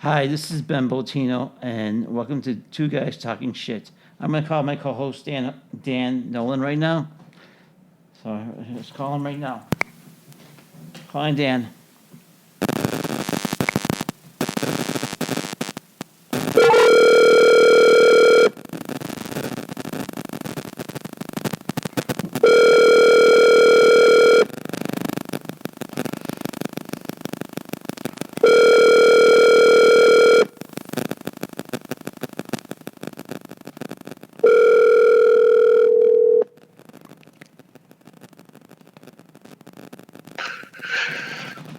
Hi, this is Ben Botino, and welcome to Two Guys Talking Shit. I'm going to call my co-host Dan Nolan right now. So let's call him right now. Calling Dan.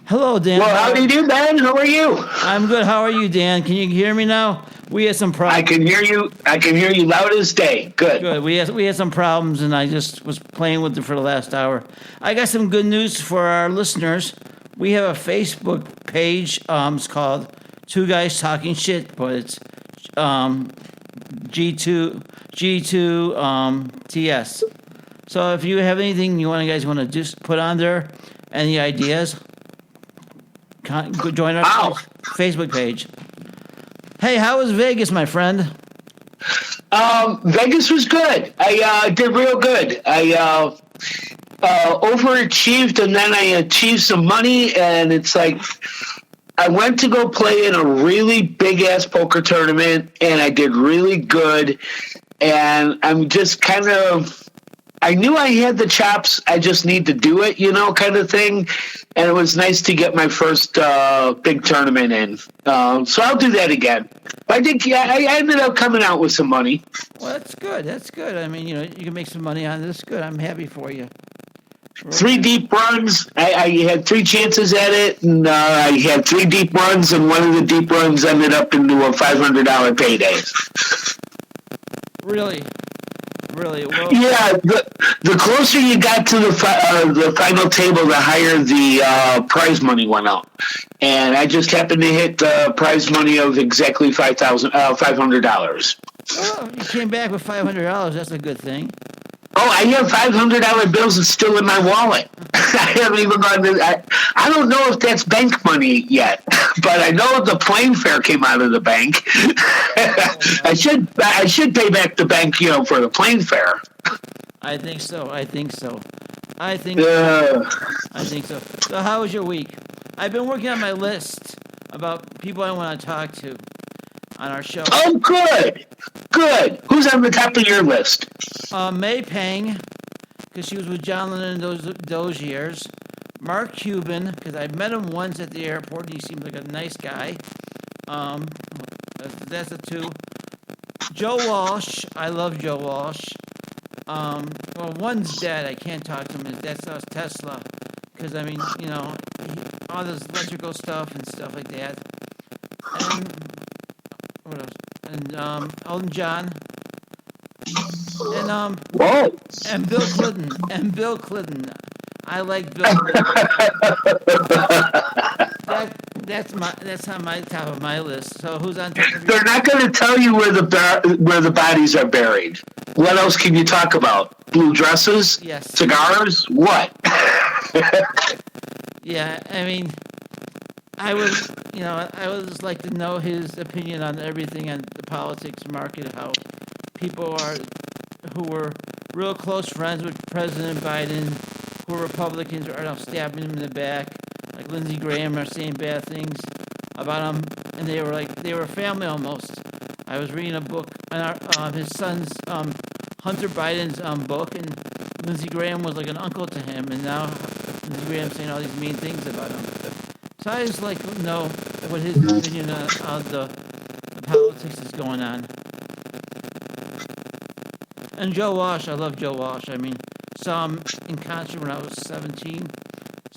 Hello, Dan. Well, how do you do, Ben? How are you? I'm good. How are you, Dan? Can you hear me now? We had some problems. I can hear you. I can hear you loud as day. Good. Good. We had some problems, and I just was playing with it for the last hour. I got some good news for our listeners. We have a Facebook page. It's called Two Guys Talking Shit, but it's G2 TS. So if you have anything you guys want to just put on there, any ideas, join our Facebook page. Hey, how was Vegas, my friend? Vegas was good. I did real good. I overachieved, and then I achieved some money, and it's like I went to go play in a really big-ass poker tournament, and I did really good, and I'm just kind of... I knew I had the chops. I just need to do it, kind of thing. And it was nice to get my first big tournament in. So I'll do that again. But I think I ended up coming out with some money. Well, that's good. That's good. I mean, you can make some money on this. Good. I'm happy for you. 3 deep runs. I had 3 chances at it, and I had 3 deep runs, and one of the deep runs ended up into a $500 payday. Really? Well, yeah, the closer you got to the final table, the higher the prize money went up. And I just happened to hit the prize money of exactly $500. Well, you came back with $500. That's a good thing. Oh, I have $500 bills that's still in my wallet. I haven't even gone to... I don't know if that's bank money yet, but I know the plane fare came out of the bank. I should pay back the bank, for the plane fare. I think so. So how was your week? I've been working on my list about people I want to talk to on our show. Oh, good. Who's on the top of your list? May Pang, because she was with John Lennon those years. Mark Cuban, because I met him once at the airport, and he seemed like a nice guy. That's a 2. Joe Walsh, I love Joe Walsh. Well, one's dead. I can't talk to him. That's Tesla, because all this electrical stuff and stuff like that. And what else? And Elton John. And Bill Clinton. I like Bill Clinton. That's on my top of my list. So who's on top of They're not going to tell you where the bodies are buried. What else can you talk about? Blue dresses? Yes. Cigars? What? Yeah, I mean, I would just like to know his opinion on everything, on the politics market, how people who were real close friends with President Biden, who are Republicans, are now stabbing him in the back, like Lindsey Graham are saying bad things about him, and they were family almost. I was reading a book on his son's Hunter Biden's book, and Lindsey Graham was like an uncle to him, and now Lindsey Graham's saying all these mean things about him. So I just like to know what his opinion on the politics is going on. And Joe Walsh, I love Joe Walsh. I mean, saw him in concert when I was 17.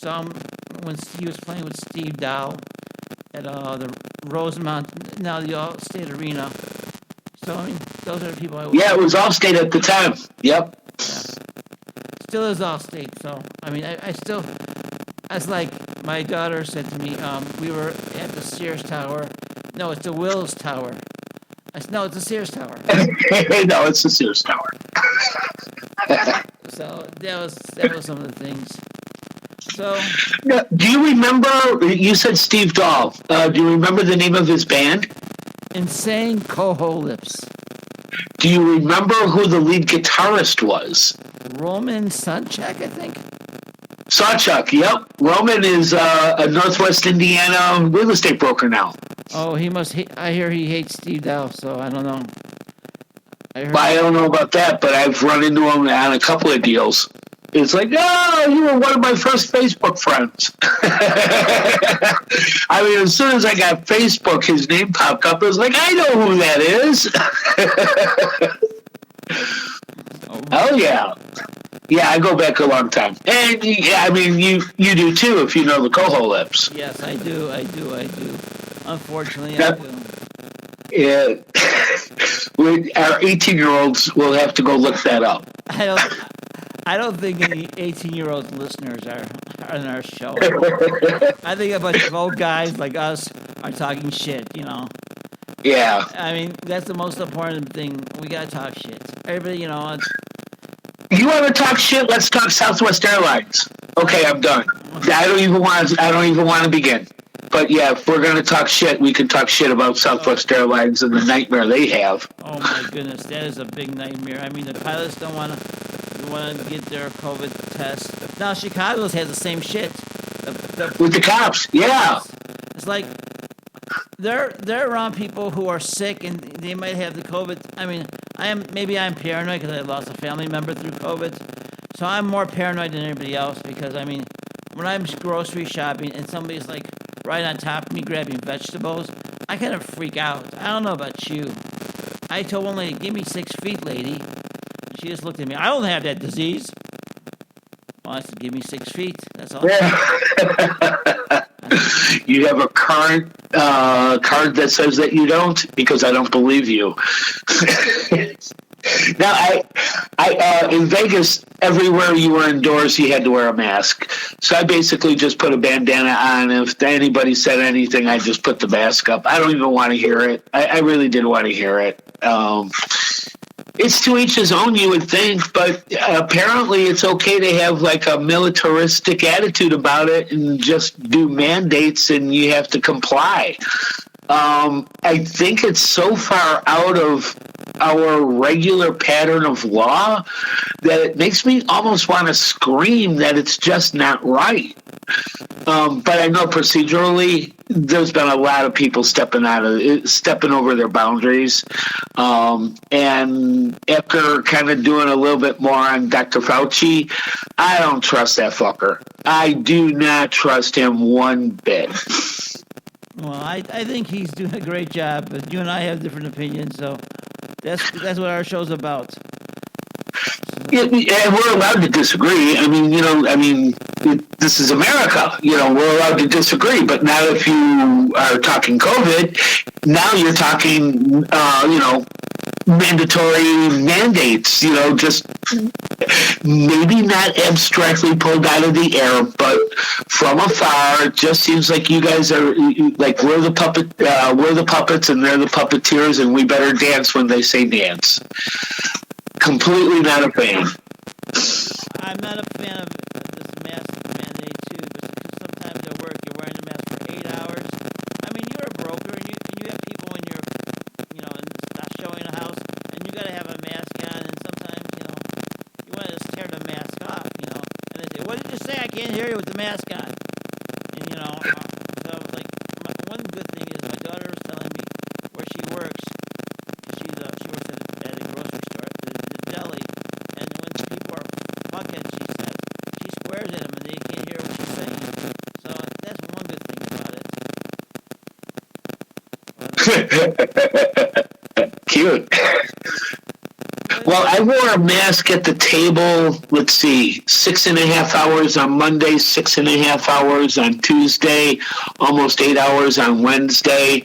Saw him when he was playing with Steve Dow at the Rosemont, now the Allstate Arena. So, I mean, those are the people I would... Yeah, it was Allstate at the time. Yep. Yeah. Still is Allstate, so, I mean, I still... That's like my daughter said to me, we were at the Sears Tower. No, it's the Wills Tower. No, it's the Sears Tower. No, it's the Sears Tower. So that was some of the things. So, Now, do you remember? You said Steve Dahl. Do you remember the name of his band? Insane Coho Lips. Do you remember who the lead guitarist was? Roman Suncheck, I think. Sawchuck, yep. Roman is a Northwest Indiana real estate broker now. Oh, he must. I hear he hates Steve Dow, so I don't know. I don't know about that, but I've run into him on a couple of deals. It's like, oh, you were one of my first Facebook friends. I mean, as soon as I got Facebook, his name popped up. I was like, I know who that is. Oh, yeah. Yeah, I go back a long time. And, yeah, I mean, you do too if you know the Coho Lips. Yes, I do. Unfortunately, I do. Yeah. Our 18-year-olds will have to go look that up. I don't think any 18-year-old listeners are on our show. I think a bunch of old guys like us are talking shit, you know. Yeah. I mean, that's the most important thing. We gotta talk shit. Everybody, you know. You want to talk shit? Let's talk Southwest Airlines. Okay, I'm done. I don't even want to begin. But yeah, if we're gonna talk shit, we can talk shit about Southwest Airlines and the nightmare they have. Oh my goodness, that is a big nightmare. I mean, the pilots don't want to get their COVID test. Now Chicago's has the same shit. With the cops, yeah. It's like they're around people who are sick and they might have the COVID. I mean, I'm paranoid because I lost a family member through COVID, so I'm more paranoid than anybody else because I mean, when I'm grocery shopping and somebody's like right on top of me grabbing vegetables, I kind of freak out. I don't know about you. I told one lady, "Give me 6 feet, lady." She just looked at me. I don't have that disease. Well, I said, "Give me 6 feet." That's all. Yeah. You have a current card that says that you don't, because I don't believe you. Now, I in Vegas, everywhere you were indoors, you had to wear a mask. So I basically just put a bandana on. If anybody said anything, I just put the mask up. I don't even want to hear it. I really didn't want to hear it. It's to each his own, you would think, but apparently it's okay to have like a militaristic attitude about it and just do mandates and you have to comply. I think it's so far out of our regular pattern of law that it makes me almost want to scream that it's just not right. But I know procedurally there's been a lot of people stepping over their boundaries. And after kind of doing a little bit more on Dr. Fauci, I don't trust that fucker. I do not trust him one bit. Well, I think he's doing a great job, but you and I have different opinions, so that's what our show's about. Yeah, and we're allowed to disagree. I mean, this is America. We're allowed to disagree, but not if you are talking COVID. Now you're talking, mandatory mandates, just maybe not abstractly pulled out of the air, but from afar, it just seems like you guys are like, we're the puppets and they're the puppeteers and we better dance when they say dance. Completely not a fan. I'm not a fan of this mask mandate too, but sometimes at work you're wearing a mask for 8 hours. I mean, you're a broker and you have people in your, showing a house, and you got to have a mask on, and sometimes, you want to just tear the mask off, and they say, "What did you say? I can't hear you with the mask on." And, so, like, one good thing is my daughter was telling me where she works. She works at a grocery store, at the deli, and when people are fuckheads, she says, she swears at them and they can't hear what she's saying. So that's one good thing about it. Cute. Well, I wore a mask at the table, let's see, 6.5 hours on Monday, 6.5 hours on Tuesday, almost 8 hours on Wednesday.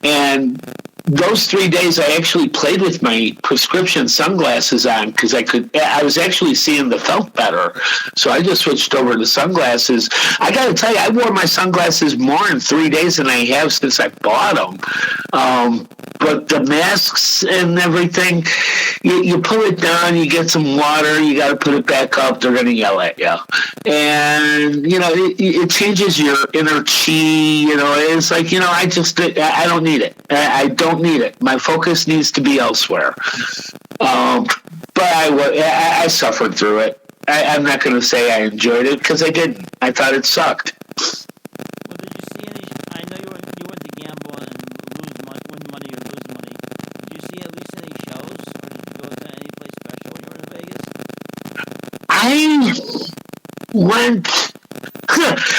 And those 3 days I actually played with my prescription sunglasses on because I was actually seeing the felt better. So I just switched over to sunglasses. I got to tell you, I wore my sunglasses more in 3 days than I have since I bought them. But the masks and everything, you pull it down, you get some water, you got to put it back up. They're going to yell at you, and it changes your inner chi. It's like I don't need it. I don't need it. My focus needs to be elsewhere. But I suffered through it. I'm not going to say I enjoyed it because I didn't. I thought it sucked. Well, did you see any? I know you went to gamble and win money or lose money. Did you see at least any shows, or did you go to any place special when you were in Vegas? I went.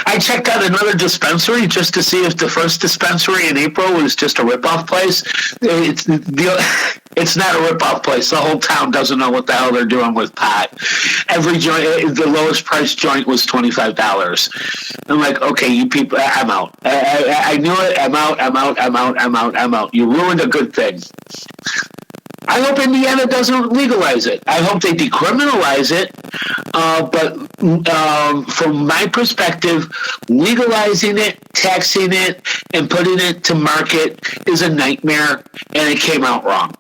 I checked out another dispensary just to see if the first dispensary in April was just a rip-off place. It's not a rip-off place. The whole town doesn't know what the hell they're doing with pot. Every joint, the lowest price joint was $25. I'm like, okay, you people, I'm out. I knew it. I'm out. You ruined a good thing. I hope Indiana doesn't legalize it. I hope they decriminalize it. But from my perspective, legalizing it, taxing it, and putting it to market is a nightmare, and it came out wrong.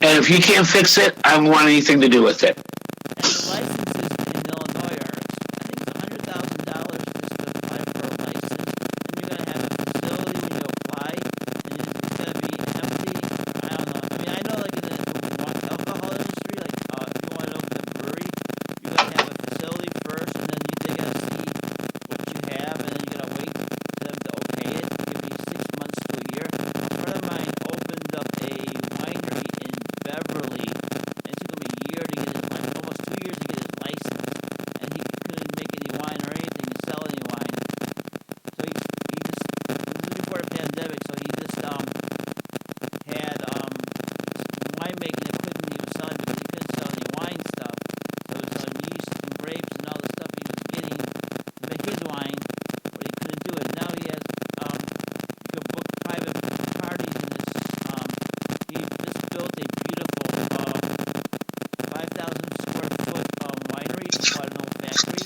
And if you can't fix it, I don't want anything to do with it. And the licenses in Illinois are, I think it's $100,000 just to apply for a license. And you're going to have a facility when you apply, and it's going to be empty. I don't know. I mean, I know like in the alcohol industry, like if you want to open a brewery, you're going to have a facility first, and then they got to see what you have, and then you got to wait for them to okay it. It could be 6 months to a year. A friend of mine opened up a winery in Beverly, and it took him a year to get his license, almost 2 years to get his license, and he couldn't make any wine or anything to sell any wine. So he just, this is before the pandemic, so he just had winemaking equipment he was selling, but he couldn't sell any wine stuff. So it was yeast and grapes and all the stuff he was getting to make his wine, but he couldn't do it. Now he has, you can book private parties in this, he just built a beautiful 5,000 square foot winery. He bought an old factory.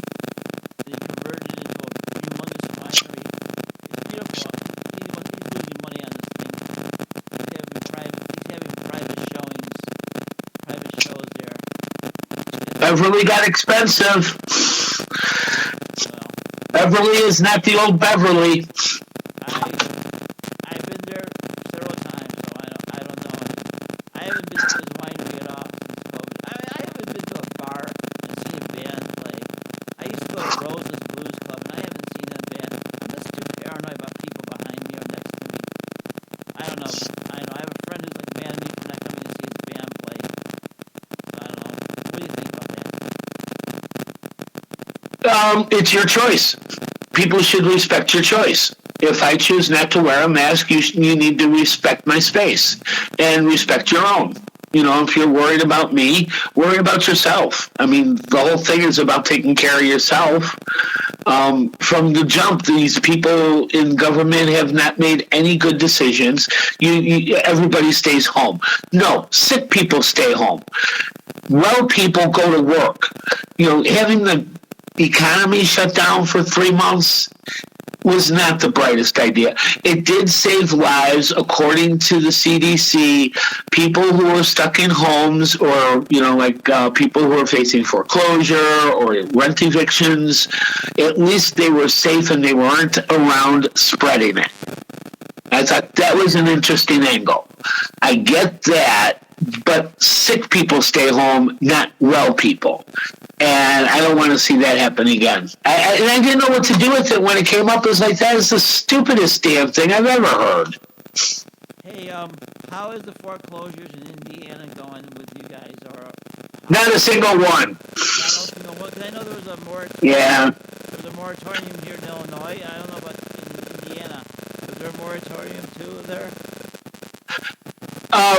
They converted it into a humongous winery. It's beautiful. He's losing money on this thing. He's having private showings, private shows there. Beverly got expensive. So Beverly is not the old Beverly. I've been there several times, so I don't know. I haven't been to his winery at all since COVID. I haven't been to a bar and seen a band play. I used to go to Rose's Blues Club, and I haven't seen that band. I'm just too paranoid about people behind me or next to me. I don't know. I have a friend who's like mad at me for not coming to see his band play. So I don't know. What do you think about that? It's your choice. People should respect your choice. If I choose not to wear a mask, you need to respect my space and respect your own. If you're worried about me, worry about yourself. I mean, the whole thing is about taking care of yourself. From the jump, these people in government have not made any good decisions. Everybody stays home. No, sick people stay home. Well, people go to work. Having the economy shut down for 3 months was not the brightest idea. It did save lives, according to the CDC. People who were stuck in homes, or people who were facing foreclosure or rent evictions, at least they were safe and they weren't around spreading it. I thought that was an interesting angle. I get that, but sick people stay home, not well people. And I don't want to see that happen again. I didn't know what to do with it when it came up. It was like, that is the stupidest damn thing I've ever heard. Hey, how is the foreclosures in Indiana going with you guys? Or not a single one. Not a single one? 'Cause I know there was a moratorium. Yeah. There was a moratorium here in Illinois. I don't know about in Indiana. Was there a moratorium too there?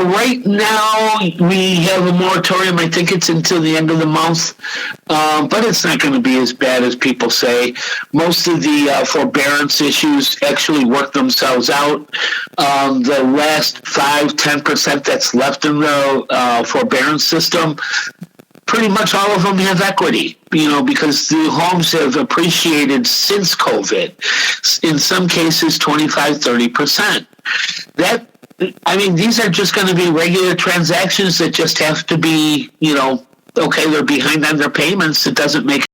Right now, we have a moratorium. I think it's until the end of the month, but it's not going to be as bad as people say. Most of the forbearance issues actually work themselves out. The last 5-10% that's left in the forbearance system, pretty much all of them have equity, because the homes have appreciated since COVID. In some cases, 25-30%. That I mean, these are just going to be regular transactions that just have to be, okay, they're behind on their payments. It doesn't make